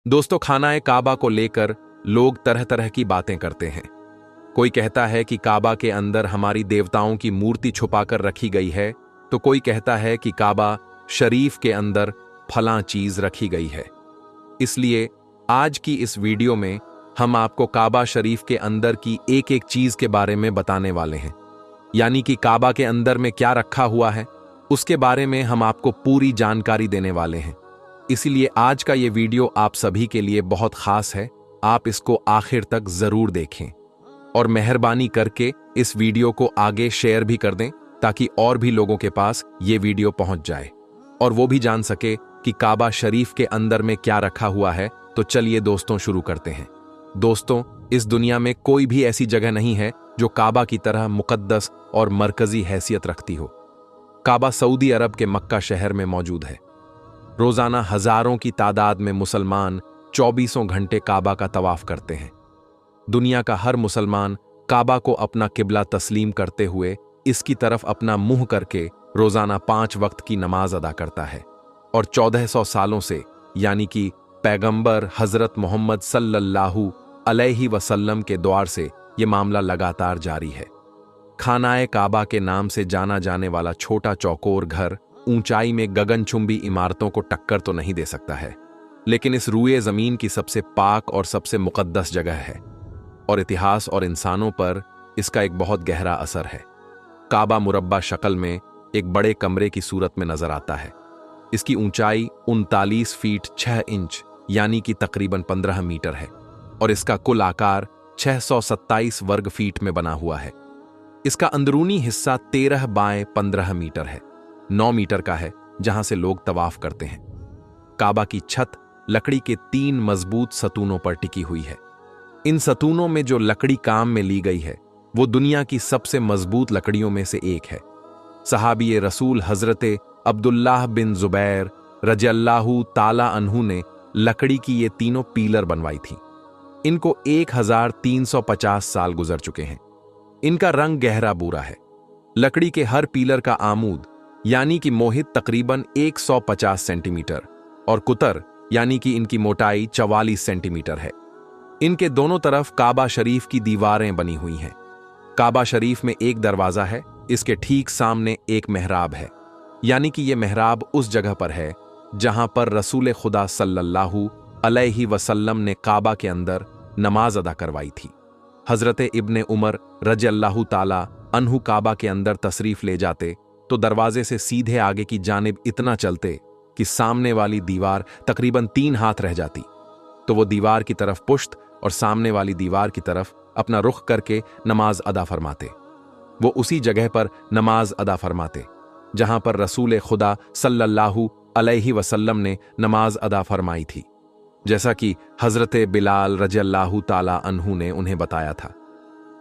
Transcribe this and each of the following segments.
दोस्तों, खाना काबा को लेकर लोग तरह तरह की बातें करते हैं। कोई कहता है कि काबा के अंदर हमारी देवताओं की मूर्ति छुपाकर रखी गई है, तो कोई कहता है कि काबा शरीफ के अंदर फलां चीज रखी गई है। इसलिए आज की इस वीडियो में हम आपको काबा शरीफ के अंदर की एक एक चीज के बारे में बताने वाले हैं। यानी कि काबा के अंदर में क्या रखा हुआ है, उसके बारे में हम आपको पूरी जानकारी देने वाले हैं। इसीलिए आज का ये वीडियो आप सभी के लिए बहुत खास है। आप इसको आखिर तक जरूर देखें और मेहरबानी करके इस वीडियो को आगे शेयर भी कर दें, ताकि और भी लोगों के पास ये वीडियो पहुंच जाए और वो भी जान सके कि काबा शरीफ के अंदर में क्या रखा हुआ है। तो चलिए दोस्तों, शुरू करते हैं। दोस्तों, इस दुनिया में कोई भी ऐसी जगह नहीं है जो काबा की तरह मुकद्दस और मरकजी हैसियत रखती हो। काबा सऊदी अरब के मक्का शहर में मौजूद है। रोजाना हजारों की तादाद में मुसलमान 24 घंटे काबा का तवाफ करते हैं। दुनिया का हर मुसलमान काबा को अपना किबला तस्लीम करते हुए इसकी तरफ अपना मुंह करके रोजाना 5 वक्त की नमाज अदा करता है। और 1400 सालों से, यानी कि पैगंबर हजरत मोहम्मद सल्लल्लाहु अलैहि वसल्लम के द्वार से ये मामला लगातार जारी है। खानाए काबा के नाम से जाना जाने वाला छोटा चौकोर घर ऊंचाई में गगनचुंबी इमारतों को टक्कर तो नहीं दे सकता है, लेकिन इस रूए जमीन की सबसे पाक और सबसे मुकद्दस जगह है और इतिहास और इंसानों पर इसका एक बहुत गहरा असर है। काबा मुरब्बा शक्ल में एक बड़े कमरे की सूरत में नजर आता है। इसकी ऊंचाई 39 फीट 6 इंच यानी कि तकरीबन 15 मीटर है और इसका कुल आकार 627 वर्ग फीट में बना हुआ है। इसका अंदरूनी हिस्सा 13 बाय 15 मीटर है, 9 मीटर का है, जहां से लोग तवाफ करते हैं। काबा की छत लकड़ी के 3 मजबूत सतूनों पर टिकी हुई है। इन सतूनों में जो लकड़ी काम में ली गई है वो दुनिया की सबसे मजबूत लकड़ियों में से एक है। सहाबी रसूल हजरत अब्दुल्लाह बिन जुबैर रज़ियल्लाहु ताला अन्हु ने लकड़ी की ये तीनों पीलर बनवाई थी। इनको 1350 साल गुजर चुके हैं। इनका रंग गहरा भूरा है। लकड़ी के हर पीलर का आमूद यानी कि मोहित तकरीबन 150 सेंटीमीटर और कुतर यानी कि इनकी मोटाई 44 सेंटीमीटर है। इनके दोनों तरफ काबा शरीफ की दीवारें बनी हुई हैं। काबा शरीफ में एक दरवाजा है, इसके ठीक सामने एक मेहराब है, यानी कि यह मेहराब उस जगह पर है जहां पर रसूल खुदा सल्लल्लाहु अलैहि वसल्लम ने काबा के अंदर नमाज अदा करवाई थी। हजरत इब्ने उमर रज़ियल्लाहु ताला अन्हु काबा के अंदर तशरीफ ले जाते तो दरवाजे से सीधे आगे की जानिब इतना चलते कि सामने वाली दीवार तकरीबन 3 हाथ रह जाती, तो वो दीवार की तरफ पुश्त और सामने वाली दीवार की तरफ अपना रुख करके नमाज अदा फरमाते। वो उसी जगह पर नमाज अदा फरमाते जहां पर रसूल खुदा सल्लल्लाहु अलैहि वसल्लम ने नमाज अदा फरमाई थी, जैसा कि हजरत बिलाल रज़ियल्लाहु ताला अन्हु ने उन्हें बताया था।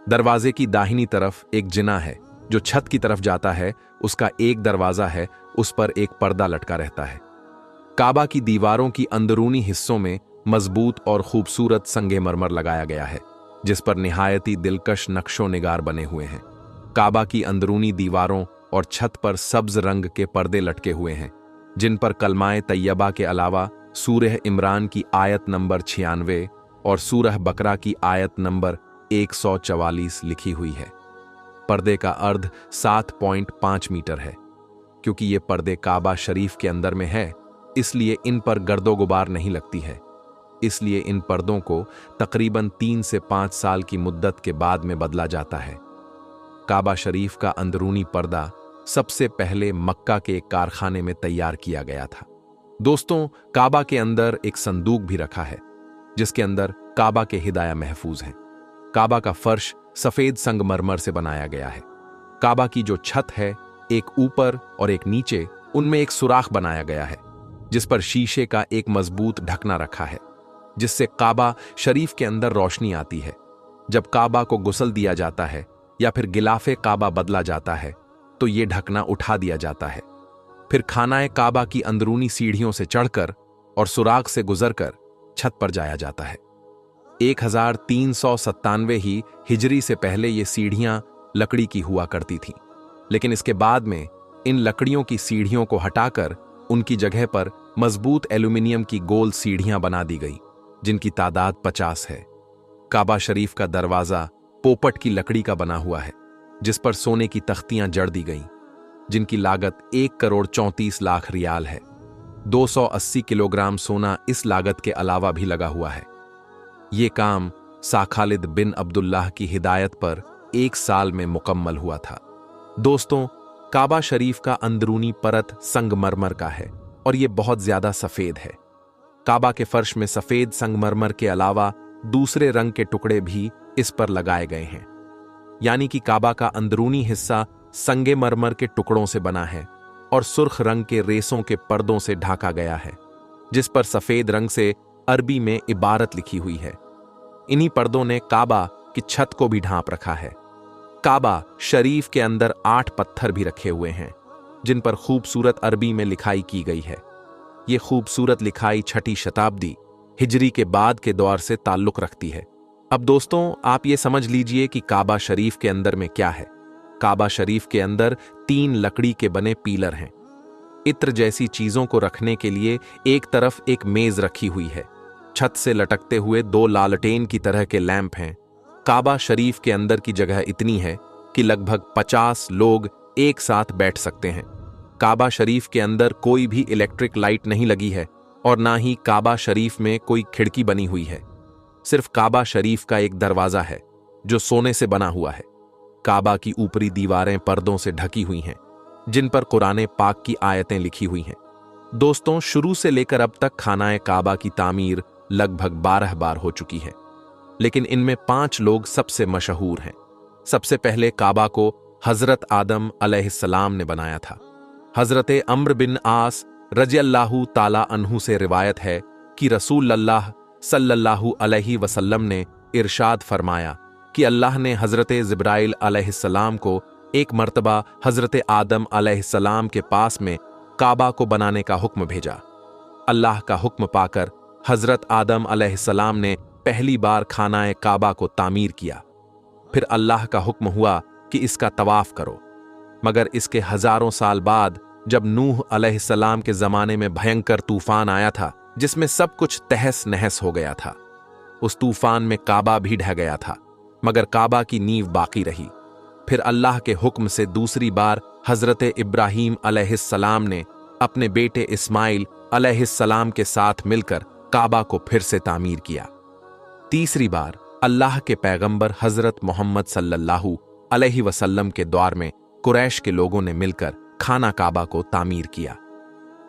दरवाजे की दाहिनी तरफ एक जिना है जो छत की तरफ जाता है। उसका एक दरवाजा है, उस पर एक पर्दा लटका रहता है। काबा की दीवारों की अंदरूनी हिस्सों में मजबूत और खूबसूरत संगमरमर लगाया गया है, जिस पर निहायती दिलकश नक्शो निगार बने हुए हैं। काबा की अंदरूनी दीवारों और छत पर सब्ज रंग के पर्दे लटके हुए हैं, जिन पर कलमाए तैयबा के अलावा सूरह इमरान की आयत नंबर 96 और सूरह बकरा की आयत नंबर 144 लिखी हुई है। पर्दे का अर्ध 7.5 मीटर है। क्योंकि ये पर्दे काबा शरीफ के अंदर में है, इसलिए इन पर गर्दो गुबार नहीं लगती है। इसलिए इन पर्दों को तकरीबन 3 से 5 साल की मुद्दत के बाद में बदला जाता है। काबा शरीफ का अंदरूनी पर्दा सबसे पहले मक्का के एक कारखाने में तैयार किया गया था। दोस्तों, काबा के अंदर एक संदूक भी रखा है, जिसके अंदर काबा के हिदाया महफूज हैं। काबा का फर्श सफेद संगमरमर से बनाया गया है। काबा की जो छत है, एक ऊपर और एक नीचे, उनमें एक सुराख बनाया गया है, जिस पर शीशे का एक मजबूत ढकना रखा है, जिससे काबा शरीफ के अंदर रोशनी आती है। जब काबा को गुस्ल दिया जाता है या फिर गिलाफे काबा बदला जाता है तो ये ढकना उठा दिया जाता है। फिर खानाए काबा की अंदरूनी सीढ़ियों से चढ़कर और सुराख से गुजरकर छत पर जाया जाता है। 1397 ही हिजरी से पहले ये सीढ़ियां लकड़ी की हुआ करती थीं, लेकिन इसके बाद में इन लकड़ियों की सीढ़ियों को हटाकर उनकी जगह पर मजबूत एल्यूमिनियम की गोल सीढ़ियां बना दी गई, जिनकी तादाद 50 है। काबा शरीफ का दरवाजा पोपट की लकड़ी का बना हुआ है, जिस पर सोने की तख्तियां जड़ दी गईं, जिनकी लागत 1,34,00,000 रियाल है। 280 किलोग्राम सोना इस लागत के अलावा भी लगा हुआ है। ये काम साखालिद बिन अब्दुल्लाह की हिदायत पर 1 साल में मुकम्मल हुआ था। दोस्तों, काबा शरीफ का अंदरूनी परत संगमरमर का है और यह बहुत ज्यादा सफेद है। काबा के फर्श में सफेद संगमरमर के अलावा दूसरे रंग के टुकड़े भी इस पर लगाए गए हैं, यानी कि काबा का अंदरूनी हिस्सा संगे मरमर के टुकड़ों से बना है और सुर्ख रंग के रेसों के पर्दों से ढाका गया है, जिस पर सफेद रंग से अरबी में इबारत लिखी हुई है। इन्हीं पर्दों ने काबा की छत को भी ढांप रखा है। काबा शरीफ के अंदर 8 पत्थर भी रखे हुए हैं, जिन पर खूबसूरत अरबी में लिखाई की गई है। ये खूबसूरत लिखाई 6वीं शताब्दी हिजरी के बाद के दौर से ताल्लुक रखती है। अब दोस्तों, आप ये समझ लीजिए कि काबा शरीफ के अंदर में क्या है। काबा शरीफ के अंदर 3 लकड़ी के बने पीलर हैं। इत्र जैसी चीजों को रखने के लिए एक तरफ एक मेज रखी हुई है। छत से लटकते हुए 2 लालटेन की तरह के लैंप हैं। काबा शरीफ के अंदर की जगह इतनी है कि लगभग 50 लोग एक साथ बैठ सकते हैं। काबा शरीफ के अंदर कोई भी इलेक्ट्रिक लाइट नहीं लगी है और ना ही काबा शरीफ में कोई खिड़की बनी हुई है। सिर्फ काबा शरीफ का एक दरवाजा है जो सोने से बना हुआ है। काबा की ऊपरी दीवारें पर्दों से ढकी हुई हैं, जिन पर कुरान पाक की आयतें लिखी हुई हैं। दोस्तों, शुरू से लेकर अब तक खानाए काबा की तामीर लगभग 12 बार हो चुकी है, लेकिन इनमें 5 लोग सबसे मशहूर हैं। सबसे पहले काबा को हजरत आदम अलैहिस्सलाम ने बनाया था। हजरत अम्र बिन आस रज़ियल्लाहु ताला अन्हु से रिवायत है कि रसूलुल्लाह सल्लल्लाहु अलैहि वसल्लम ने इरशाद फरमाया कि अल्लाह ने हजरत जिब्राइल अलैहिस्सलाम को एक मर्तबा हजरत आदम अलैहिस्सलाम के पास में काबा को बनाने का हुक्म भेजा। अल्लाह का हुक्म पाकर हजरत आदम अलैहिस्सलाम ने पहली बार खानाए काबा को तामीर किया। फिर अल्लाह का हुक्म हुआ कि इसका तवाफ करो। मगर इसके हजारों साल बाद जब नूह अलैहिस्सलाम के जमाने में भयंकर तूफान आया था, जिसमें सब कुछ तहस नहस हो गया था, उस तूफान में काबा भी ढह गया था, मगर काबा की नींव बाकी रही। फिर अल्लाह के हुक्म से दूसरी बार हजरत इब्राहीम अलैहिस्सलाम ने अपने बेटे इस्माइल अलैहिस्सलाम के साथ मिलकर काबा को फिर से तामीर किया। तीसरी बार अल्लाह के पैगंबर हजरत मोहम्मद सल्लल्लाहु अलैहि वसल्लम के दौर में कुरैश के लोगों ने मिलकर खाना काबा को तामीर किया।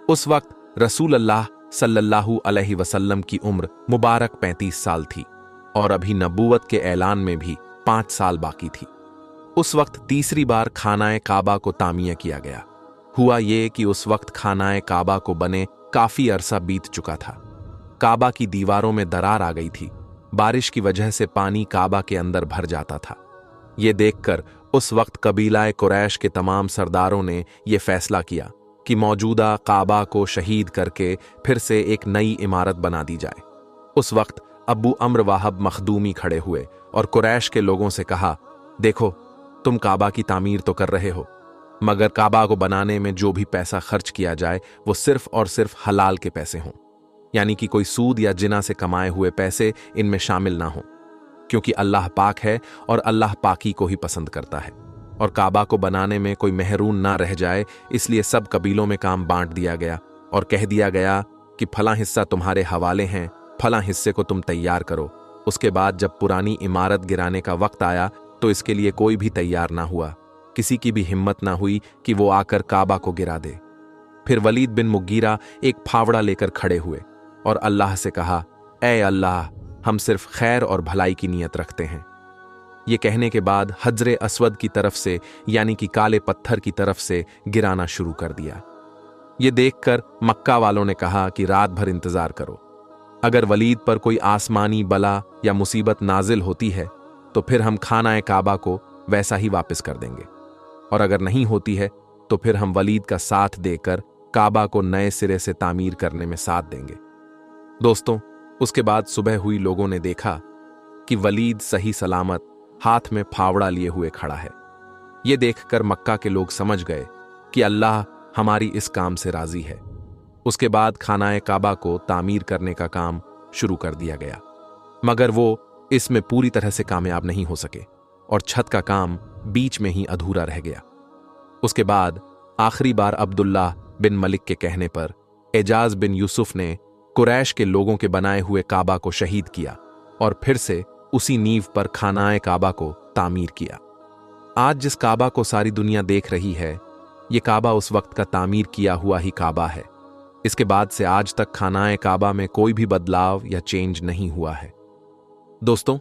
उस वक्त रसूल अल्लाह सल्लल्लाहु अलैहि वसल्लम की उम्र मुबारक 35 साल थी और अभी नबूवत के ऐलान में भी 5 साल बाकी थी। उस वक्त तीसरी बार खानाए काबा को तामीर किया गया। हुआ ये कि उस वक्त खानाए काबा को बने काफी अरसा बीत चुका था। काबा की दीवारों में दरार आ गई थी। बारिश की वजह से पानी काबा के अंदर भर जाता था। ये देखकर उस वक्त कबीलाए कुरैश के तमाम सरदारों ने यह फैसला किया कि मौजूदा काबा को शहीद करके फिर से एक नई इमारत बना दी जाए। उस वक्त अब्बू अम्र वाहब मखदूमी खड़े हुए और कुरैश के लोगों से कहा, देखो, तुम काबा की तामीर तो कर रहे हो, मगर काबा को बनाने में जो भी पैसा खर्च किया जाए वो सिर्फ और सिर्फ हलाल के पैसे हों, यानी कि कोई सूद या जिना से कमाए हुए पैसे इनमें शामिल ना हों, क्योंकि अल्लाह पाक है और अल्लाह पाकी को ही पसंद करता है। और काबा को बनाने में कोई महरूम ना रह जाए, इसलिए सब कबीलों में काम बांट दिया गया और कह दिया गया कि फला हिस्सा तुम्हारे हवाले हैं, फला हिस्से को तुम तैयार करो। उसके बाद जब पुरानी इमारत गिराने का वक्त आया तो इसके लिए कोई भी तैयार ना हुआ। किसी की भी हिम्मत ना हुई कि वो आकर काबा को गिरा दे। फिर वलीद बिन मुगीरा एक फावड़ा लेकर खड़े हुए और अल्लाह से कहा, ऐ अल्लाह, हम सिर्फ खैर और भलाई की नीयत रखते हैं। ये कहने के बाद हजरे अस्वद की तरफ से, यानी कि काले पत्थर की तरफ से गिराना शुरू कर दिया। ये देखकर मक्का वालों ने कहा कि रात भर इंतजार करो, अगर वलीद पर कोई आसमानी बला या मुसीबत नाजिल होती है तो फिर हम खानाए काबा को वैसा ही वापस कर देंगे, और अगर नहीं होती है तो फिर हम वलीद का साथ देकर काबा को नए सिरे से तामीर करने में साथ देंगे। दोस्तों, उसके बाद सुबह हुई, लोगों ने देखा कि वलीद सही सलामत हाथ में फावड़ा लिए हुए खड़ा है। यह देखकर मक्का के लोग समझ गए कि अल्लाह हमारी इस काम से राजी है। उसके बाद खानाए काबा को तामीर करने का काम शुरू कर दिया गया, मगर वो इसमें पूरी तरह से कामयाब नहीं हो सके और छत का काम बीच में ही अधूरा रह गया। उसके बाद आखिरी बार अब्दुल्लाह बिन मलिक के कहने पर एजाज बिन यूसुफ ने कुरैश के लोगों के बनाए हुए काबा को शहीद किया और फिर से उसी नींव पर खानाए काबा को तामीर किया। आज जिस काबा को सारी दुनिया देख रही है, ये काबा उस वक्त का तामीर किया हुआ ही काबा है। इसके बाद से आज तक खानाए काबा में कोई भी बदलाव या चेंज नहीं हुआ है। दोस्तों,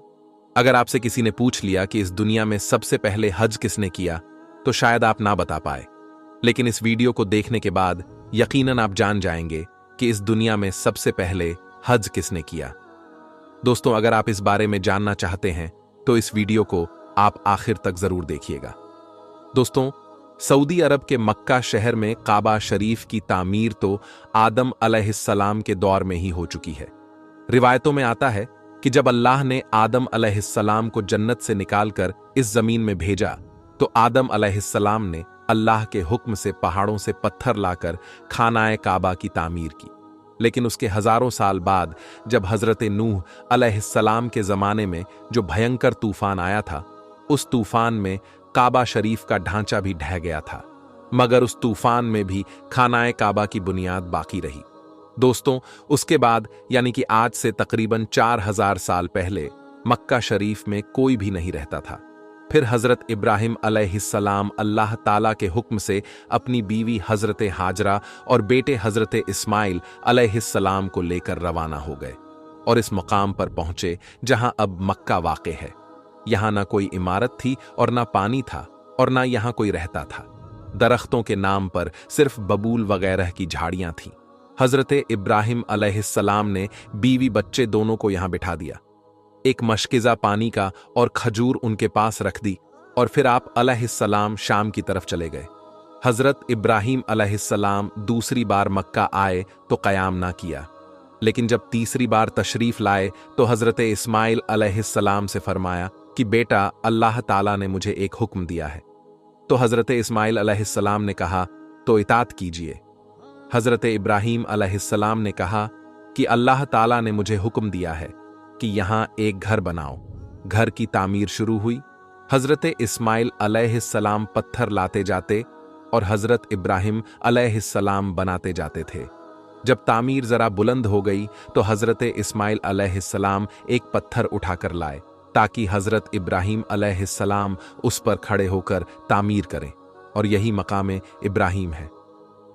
अगर आपसे किसी ने पूछ लिया कि इस दुनिया में सबसे पहले हज किसने किया, तो शायद आप ना बता पाए, लेकिन इस वीडियो को देखने के बाद यकीनन आप जान जाएंगे कि इस दुनिया में सबसे पहले हज किसने किया। दोस्तों, अगर आप इस बारे में जानना चाहते हैं तो इस वीडियो को आप आखिर तक जरूर देखिएगा। दोस्तों, सऊदी अरब के मक्का शहर में काबा शरीफ की तामीर तो आदम अलैहिस्सलाम के दौर में ही हो चुकी है। रिवायतों में आता है कि जब अल्लाह ने आदम अलैहिस्सलाम को जन्नत से निकालकर इस जमीन में भेजा, तो आदम अलैहिस्सलाम ने अल्लाह के हुक्म से पहाड़ों से पत्थर लाकर खानाए काबा की तामीर की। लेकिन उसके हजारों साल बाद जब हजरत नूह अलैहिस्सलाम के जमाने में जो भयंकर तूफान आया था, उस तूफान में काबा शरीफ का ढांचा भी ढह गया था, मगर उस तूफान में भी खानाए काबा की बुनियाद बाकी रही। दोस्तों, उसके बाद यानी कि आज से तकरीबन 4000 साल पहले मक्का शरीफ में कोई भी नहीं रहता था। फिर हजरत इब्राहिम अलैहिस्सलाम अल्लाह ताला के हुक्म से अपनी बीवी हजरत हाजरा और बेटे हजरत इस्माइल अलैहिस्सलाम को लेकर रवाना हो गए और इस मुकाम पर पहुंचे जहां अब मक्का वाक़े है। यहां ना कोई इमारत थी और ना पानी था और ना यहां कोई रहता था। दरख्तों के नाम पर सिर्फ बबूल वगैरह की झाड़ियां थीं। हजरत इब्राहिम अलैहिस्सलाम ने बीवी बच्चे दोनों को यहां बिठा दिया, एक मशकिज़ा पानी का और खजूर उनके पास रख दी और फिर आप अलैहिस्सलाम शाम की तरफ चले गए। हजरत इब्राहिम अलैहिस्सलाम दूसरी बार मक्का आए तो क़याम ना किया, लेकिन जब तीसरी बार तशरीफ लाए तो हजरत इस्माइल अलैहिस्सलाम से फरमाया कि बेटा, अल्लाह ताला ने मुझे एक हुक्म दिया है। तो हजरत इस्माइल अलैहिस्सलाम ने कहा, तो इताअत कीजिए। हजरत इब्राहिम अलैहिस्सलाम ने कहा कि अल्लाह ताला ने मुझे हुक्म दिया है कि यहां एक घर बनाओ। घर की तामीर शुरू हुई। हजरत इस्माइल अलैहिस्सलाम पत्थर लाते जाते और हजरत इब्राहिम अलैहिस्सलाम बनाते जाते थे। जब तामीर जरा बुलंद हो गई तो हजरत इस्माइल अलैहिस्सलाम एक पत्थर उठाकर लाए ताकि हजरत इब्राहिम अलैहिस्सलाम उस पर खड़े होकर तामीर करें, और यही मकाम इब्राहिम है।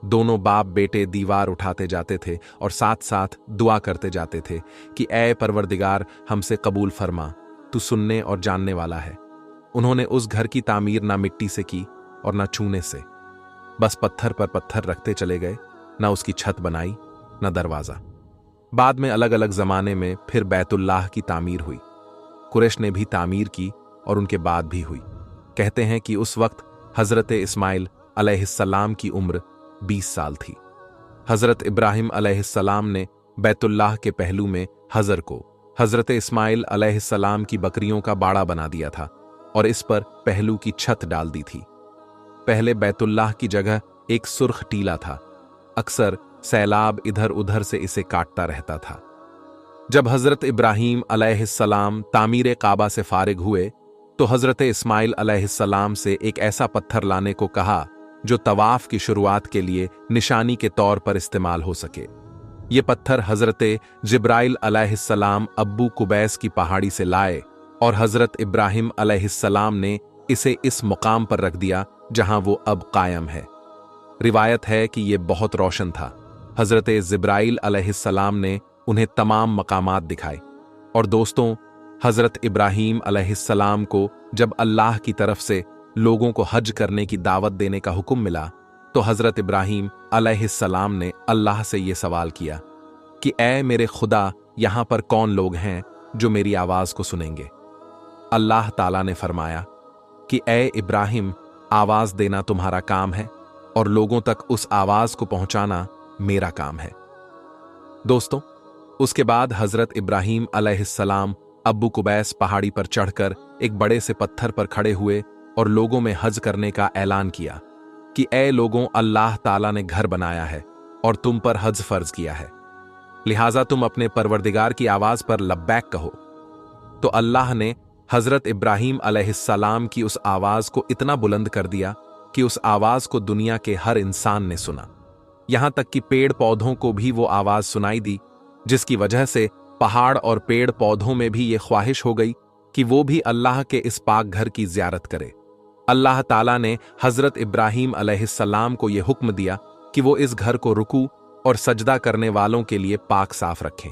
दोनों बाप बेटे दीवार उठाते जाते थे और साथ साथ दुआ करते जाते थे कि ऐ परवरदिगार, हमसे कबूल फरमा, तू सुनने और जानने वाला है। उन्होंने उस घर की तामीर ना मिट्टी से की और ना चूने से, बस पत्थर पर पत्थर रखते चले गए। ना उसकी छत बनाई, ना दरवाजा। बाद में अलग अलग जमाने में फिर बैतुल्लाह की तामीर हुई। कुरैश ने भी तामीर की और उनके बाद भी हुई। कहते हैं कि उस वक्त हजरत इस्माइल अलैहिस्सलाम की उम्र 20 साल थी। हजरत इब्राहिम अलैहिस्सलाम ने बैतुल्लाह के पहलू में हजर को हजरत इस्माइल अलैहिस्सलाम की बकरियों का बाड़ा बना दिया था और इस पर पहलू की छत डाल दी थी। पहले बैतुल्लाह की जगह एक सुर्ख टीला था। अक्सर सैलाब इधर उधर से इसे काटता रहता था। जब हजरत इब्राहिम अलैहिस्सलाम तामीर काबा से फारिग हुए तो हजरत इस्माइल अलैहिस्सलाम से एक ऐसा पत्थर लाने को कहा जो तवाफ की शुरुआत के लिए निशानी के तौर पर इस्तेमाल हो सके। ये पत्थर हजरत जिब्राइल अलैहिस्सलाम अब्बू कुबैस की पहाड़ी से लाए और हजरत इब्राहिम अलैहिस्सलाम ने इसे इस मुकाम पर रख दिया जहां वो अब कायम है। रिवायत है कि ये बहुत रोशन था। हजरत जिब्राइल अलैहिस्सलाम ने उन्हें तमाम मकामात दिखाए। और दोस्तों, हजरत इब्राहिम अलैहिस्सलाम को जब अल्लाह की तरफ से लोगों को हज करने की दावत देने का हुक्म मिला तो हजरत इब्राहिम अलैहिस्सलाम ने अल्लाह से ये सवाल किया कि ऐ मेरे खुदा, यहां पर कौन लोग हैं जो मेरी आवाज को सुनेंगे। अल्लाह ताला ने फरमाया कि ऐ इब्राहिम, आवाज देना तुम्हारा काम है और लोगों तक उस आवाज को पहुंचाना मेरा काम है। दोस्तों, उसके बाद हजरत इब्राहिम अलैहिस्सलाम अब्बू कुबैस पहाड़ी पर चढ़कर एक बड़े से पत्थर पर खड़े हुए और लोगों में हज करने का ऐलान किया कि ऐ लोगों, अल्लाह ताला ने घर बनाया है और तुम पर हज फर्ज किया है। लिहाजा तुम अपने परवरदिगार की आवाज पर लब्बैक कहो। तो अल्लाह ने हजरत इब्राहीम अलैहिस्सलाम की उस आवाज को इतना बुलंद कर दिया कि उस आवाज को दुनिया के हर इंसान ने सुना। यहां तक कि पेड़ पौधों को भी वो आवाज सुनाई दी, जिसकी वजह से पहाड़ और पेड़ पौधों में भी ये ख्वाहिश हो गई कि वो भी अल्लाह के इस पाक घर की ज़ियारत करे। अल्लाह ताला ने हजरत इब्राहीम अलैहिस्सलाम को यह हुक्म दिया कि वो इस घर को रुकू और सजदा करने वालों के लिए पाक साफ रखें।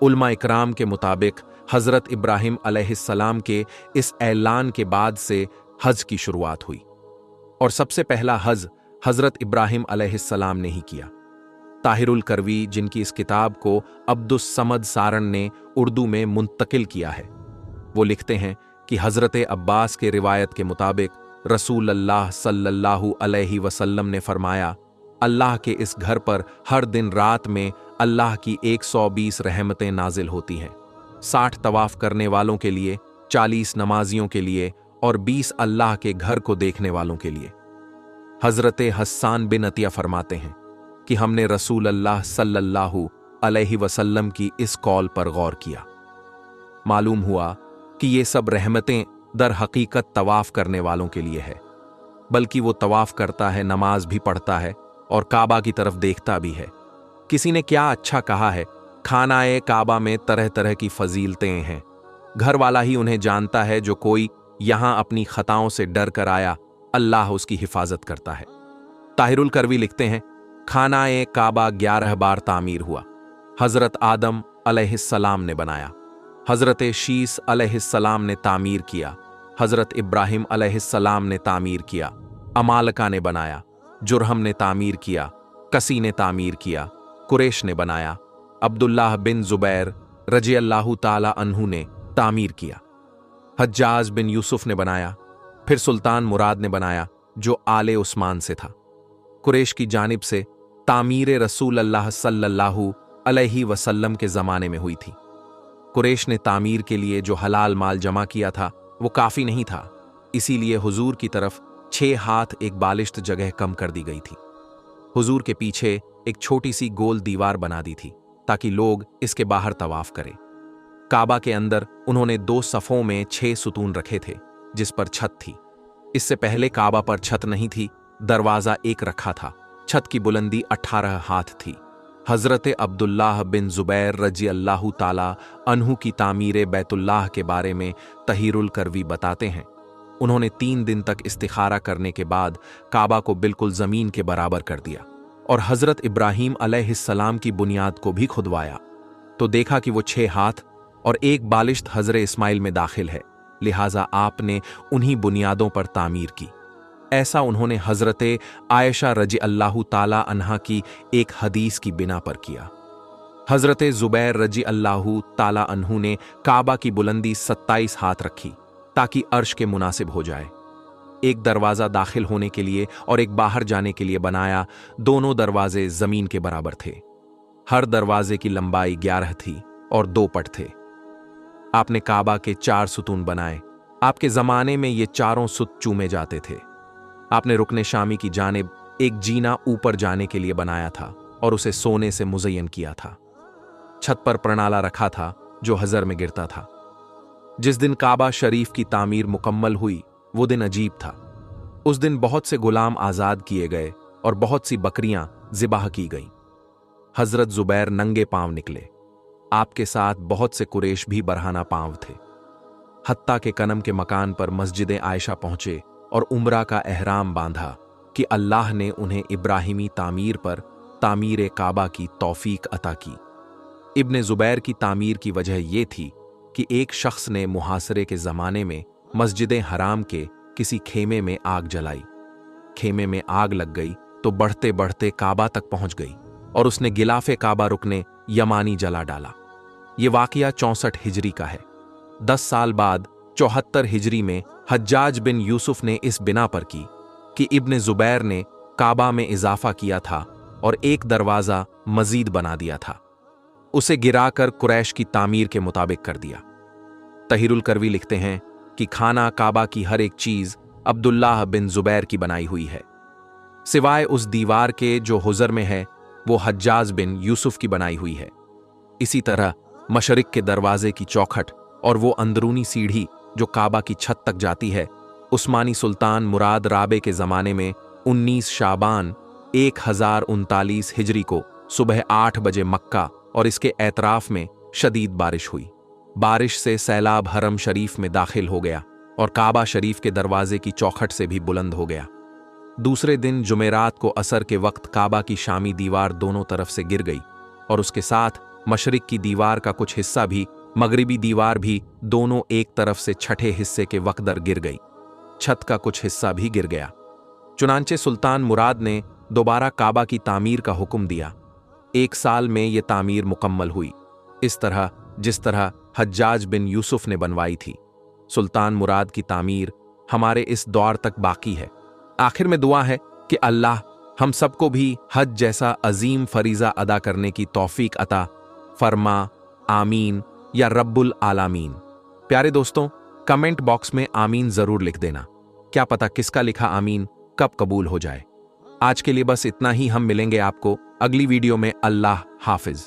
उलमा इकराम के मुताबिक हजरत इब्राहीम अलैहिस्सलाम के इस ऐलान के बाद से हज की शुरुआत हुई और सबसे पहला हज हजरत इब्राहीम अलैहिस्सलाम ने ही किया। ताहिरुल करवी, जिनकी इस किताब को अब्दुस समद सारण ने उर्दू में मुंतकिल किया है, वो लिखते हैं कि हजरत अब्बास के रिवायत के मुताबिक रसूल अल्लाह सल्लल्लाहु अलैहि वसल्लम ने फरमाया, अल्लाह के इस घर पर हर दिन रात में अल्लाह की 120 रहमतें नाजिल होती हैं, 60 तवाफ करने वालों के लिए, 40 नमाजियों के लिए और 20 अल्लाह के घर को देखने वालों के लिए। हजरत हस्सान बिन अतिया फरमाते हैं कि हमने रसूल अल्लाह सल्लल्लाहु अलैहि वसल्लम की इस कौल पर गौर किया। मालूम हुआ कि ये सब रहमतें दर हकीकत तवाफ करने वालों के लिए है, बल्कि वो तवाफ करता है, नमाज भी पढ़ता है और काबा की तरफ देखता भी है। किसी ने क्या अच्छा कहा है, खानाए काबा में तरह तरह की फजीलतें हैं, घर वाला ही उन्हें जानता है। जो कोई यहां अपनी खताओं से डर कर आया, अल्लाह उसकी हिफाजत करता है। ताहिरुल करवी लिखते हैं, खानाए काबा 11 बार तामीर हुआ। हजरत आदम अलैहिस्सलाम ने बनाया, हजरत शीस अलैहिस्सलाम ने तामीर किया, हजरत इब्राहिम अलैहिस्सलाम ने तामीर किया, अमालका ने बनाया, जुरहम ने तामीर किया, कसी ने तामीर किया, कुरैश ने बनाया, अब्दुल्लाह बिन जुबैर रज़ियल्लाहु ताला अन्हु ने तामीर किया, हज्जाज बिन यूसुफ ने बनाया, फिर सुल्तान मुराद ने बनाया जो आले उस्मान से था। कुरैश की जानिब से तामीर रसूल अल्लाह सल्लल्लाहु अलैहि वसल्लम के ज़माने में हुई थी। कुरैश ने तामीर के लिए जो हलाल माल जमा किया था वो काफ़ी नहीं था, इसीलिए हुजूर की तरफ 6 हाथ एक बालिश्त जगह कम कर दी गई थी। हुजूर के पीछे एक छोटी सी गोल दीवार बना दी थी ताकि लोग इसके बाहर तवाफ करें। काबा के अंदर उन्होंने 2 सफ़ों में 6 सुतून रखे थे जिस पर छत थी। इससे पहले काबा पर छत नहीं थी, दरवाज़ा एक रखा था। छत की बुलंदी 18 हाथ थी। हज़रत अब्दुल्लाह बिन ज़ुबैर रज़ियल्लाहु ताला अन्हु की तामीर बैतुल्लाह के बारे में तहीरुल करवी बताते हैं, उन्होंने 3 दिन तक इस्तिखारा करने के बाद काबा को बिल्कुल ज़मीन के बराबर कर दिया और हज़रत इब्राहीम अलैहिस्सलाम की बुनियाद को भी खुदवाया तो देखा कि वो 6 हाथ और एक बालिश्त हज़रत इस्माइल में दाखिल है, लिहाजा आपने उन्हीं बुनियादों पर तामीर की। ऐसा उन्होंने हज़रत आयशा रज़ियल्लाहु ताला अन्हा की एक हदीस की बिना पर किया। हज़रत ज़ुबैर रज़ियल्लाहु ताला अन्हु ने काबा की बुलंदी 27 हाथ रखी ताकि अर्श के मुनासिब हो जाए। एक दरवाज़ा दाखिल होने के लिए और एक बाहर जाने के लिए बनाया। दोनों दरवाजे ज़मीन के बराबर थे। हर दरवाजे की लंबाई 11 थी और 2 पट थे। आपने काबा के 4 सुतून बनाए। आपके ज़माने में ये चारों सुत चूमे जाते थे। आपने रुकने शामी की जानिब एक जीना ऊपर जाने के लिए बनाया था और उसे सोने से मुज़य्यन किया था। छत पर प्रणाला रखा था जो हज़र में गिरता था। जिस दिन काबा शरीफ की तामीर मुकम्मल हुई वो दिन अजीब था। उस दिन बहुत से गुलाम आज़ाद किए गए और बहुत सी बकरियां ज़िबाह की गईं। हज़रत ज़ुबैर नंगे पांव निकले। आपके साथ बहुत से कुरैश भी बरहाना पांव थे। हत्ता के कनम के मकान पर मस्जिद आयशा पहुंचे और उम्रा का एहराम बांधा कि अल्लाह ने उन्हें इब्राहिमी तामीर पर तामीर काबा की तौफीक अता की। इब्ने ज़ुबैर की तामीर की वजह यह थी कि एक शख्स ने मुहासरे के ज़माने में मस्जिद हराम के किसी खेमे में आग जलाई। खेमे में आग लग गई तो बढ़ते बढ़ते काबा तक पहुंच गई और उसने गिलाफे काबा रुकने यमानी जला डाला। ये वाक़या 64 हिजरी का है। 10 साल बाद 74 हिजरी में हज्जाज बिन यूसुफ ने इस बिना पर की कि इब्ने ज़ुबैर ने काबा में इजाफा किया था और एक दरवाज़ा मजीद बना दिया था। उसे गिराकर कुरैश की तामीर के मुताबिक कर दिया। तहीरुल करवी लिखते हैं कि खाना काबा की हर एक चीज़ अब्दुल्लाह बिन ज़ुबैर की बनाई हुई है, सिवाय उस दीवार के जो हुज़र में है, वो हज्जाज बिन यूसुफ की बनाई हुई है। इसी तरह मशरिक के दरवाजे की चौखट और वो अंदरूनी सीढ़ी जो काबा की छत तक जाती है, उस्मानी सुल्तान मुराद राबे के ज़माने में 19 शाबान 1039 हिजरी को सुबह 8 बजे मक्का और इसके एतराफ में शदीद बारिश हुई। बारिश से सैलाब हरम शरीफ में दाखिल हो गया और काबा शरीफ के दरवाजे की चौखट से भी बुलंद हो गया। दूसरे दिन जुमेरात को असर के वक्त काबा की शामी दीवार दोनों तरफ से गिर गई और उसके साथ मशरिक की दीवार का कुछ हिस्सा भी, मगरिबी दीवार भी दोनों एक तरफ से छठे हिस्से के वक्दर गिर गई। छत का कुछ हिस्सा भी गिर गया। चुनांचे सुल्तान मुराद ने दोबारा काबा की तामीर का हुक्म दिया। 1 साल में यह तामीर मुकम्मल हुई, इस तरह जिस तरह हज्जाज बिन यूसुफ ने बनवाई थी। सुल्तान मुराद की तामीर हमारे इस दौर तक बाकी है। आखिर में दुआ है कि अल्लाह हम सबको भी हज जैसा अजीम फरीजा अदा करने की तौफीक अता फरमा, आमीन या रब्बुल आलामीन। प्यारे दोस्तों, कमेंट बॉक्स में आमीन जरूर लिख देना। क्या पता किसका लिखा आमीन कब कबूल हो जाए। आज के लिए बस इतना ही। हम मिलेंगे आपको अगली वीडियो में। अल्लाह हाफिज।